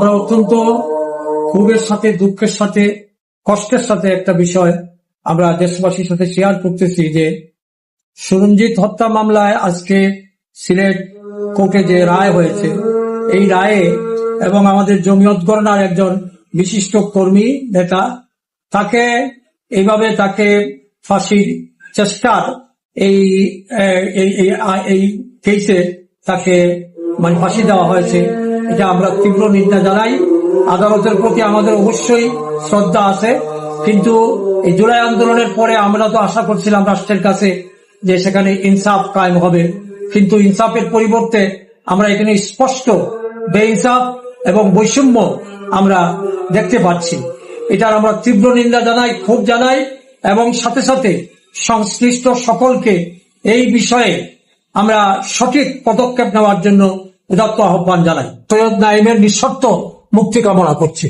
আমরা অত্যন্ত ক্ষোভের সাথে, দুঃখের সাথে, কষ্টের সাথে একটা বিষয় আমরা দেশবাসীর সাথে শেয়ার করতেছি যে সুরঞ্জিত হত্যা মামলায় আজকে সিলেট কোর্টে যে রায় হয়েছে, এই রায়ে এবং আমাদের জমিয়ত গণনার একজন বিশিষ্ট কর্মী নেতা তাকে এইভাবে তাকে ফাঁসির চেষ্টার এই কেসে তাকে মানে ফাঁসি দেওয়া হয়েছে। এটা আমরা তীব্র নিন্দা জানাই। আদালতের প্রতি আমাদের অবশ্যই শ্রদ্ধা আছে, কিন্তু এই জুলাই আন্দোলনের পরে আমরা তো আশা করছিলাম রাষ্ট্রের কাছে যে সেখানে ইনসাফ কায়েম হবে, কিন্তু ইনসাফের পরিবর্তে আমরা এখানে স্পষ্ট বেইনসাফ এবং বৈষম্য আমরা দেখতে পাচ্ছি। এটার আমরা তীব্র নিন্দা জানাই, ক্ষোভ জানাই এবং সাথে সাথে সংশ্লিষ্ট সকলকে এই বিষয়ে আমরা সঠিক পদক্ষেপ নেওয়ার জন্য উদাত্ত আহ্বান জানাই। সৈয়দ নাঈমের নিঃশর্ত মুক্তি কামনা করছি।